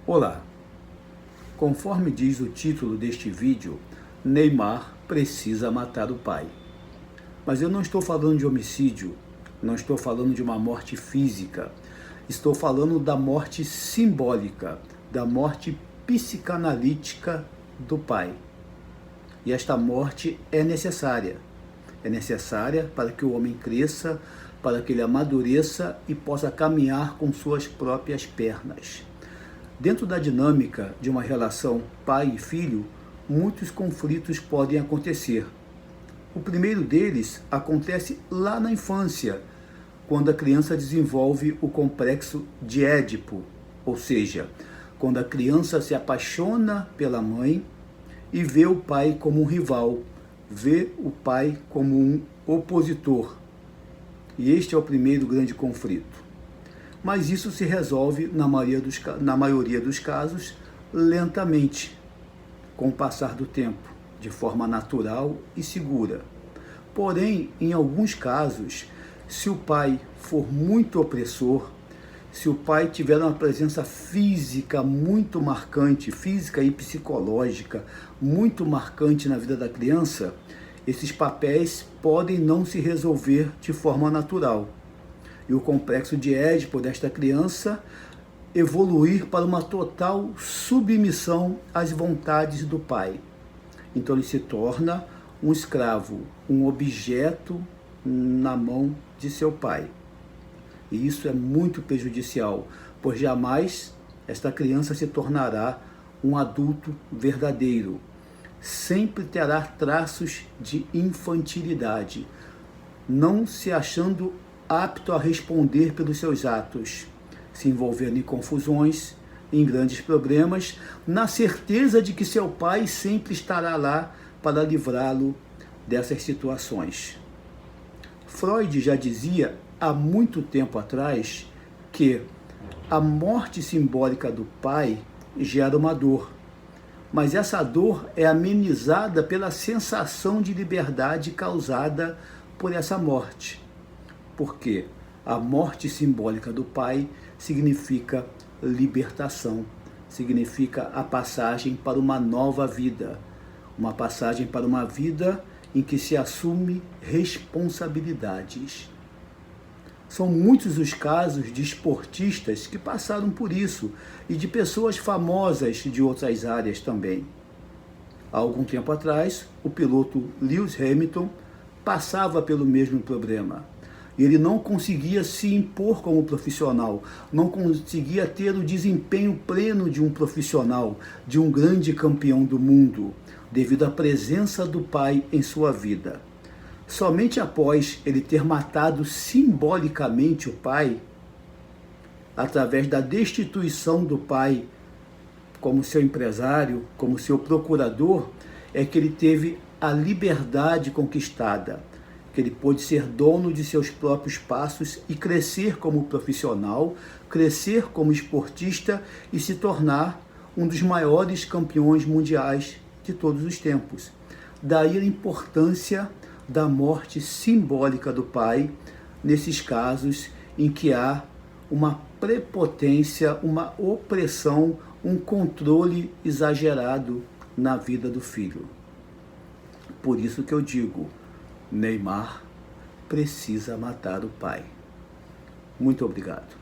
Olá, conforme diz o título deste vídeo, Neymar precisa matar o pai. Mas eu não estou falando de homicídio, não estou falando de uma morte física, estou falando da morte simbólica, da morte psicanalítica do pai. E esta morte é necessária para que o homem cresça, para que ele amadureça e possa caminhar com suas próprias pernas. Dentro da dinâmica de uma relação pai e filho, muitos conflitos podem acontecer. O primeiro deles acontece lá na infância, quando a criança desenvolve o complexo de Édipo, ou seja, quando a criança se apaixona pela mãe e vê o pai como um rival, vê o pai como um opositor. E este é o primeiro grande conflito. Mas isso se resolve, na maioria dos casos, lentamente, com o passar do tempo, de forma natural e segura. Porém, em alguns casos, se o pai for muito opressor, se o pai tiver uma presença física muito marcante, física e psicológica muito marcante na vida da criança, esses papéis podem não se resolver de forma natural. E o complexo de Édipo desta criança evoluir para uma total submissão às vontades do pai. Então ele se torna um escravo, um objeto na mão de seu pai. E isso é muito prejudicial, pois jamais esta criança se tornará um adulto verdadeiro. Sempre terá traços de infantilidade, não se achando apto a responder pelos seus atos, se envolvendo em confusões, em grandes problemas, na certeza de que seu pai sempre estará lá para livrá-lo dessas situações. Freud já dizia há muito tempo atrás que a morte simbólica do pai gera uma dor, mas essa dor é amenizada pela sensação de liberdade causada por essa morte. Porque a morte simbólica do pai significa libertação, significa a passagem para uma nova vida, uma passagem para uma vida em que se assume responsabilidades. São muitos os casos de esportistas que passaram por isso e de pessoas famosas de outras áreas também. Há algum tempo atrás, o piloto Lewis Hamilton passava pelo mesmo problema. Ele não conseguia se impor como profissional, não conseguia ter o desempenho pleno de um profissional, de um grande campeão do mundo, devido à presença do pai em sua vida. Somente após ele ter matado simbolicamente o pai, através da destituição do pai como seu empresário, como seu procurador, é que ele teve a liberdade conquistada, que ele pôde ser dono de seus próprios passos e crescer como profissional, crescer como esportista e se tornar um dos maiores campeões mundiais de todos os tempos. Daí a importância da morte simbólica do pai, nesses casos em que há uma prepotência, uma opressão, um controle exagerado na vida do filho. Por isso que eu digo, Neymar precisa matar o pai. Muito obrigado.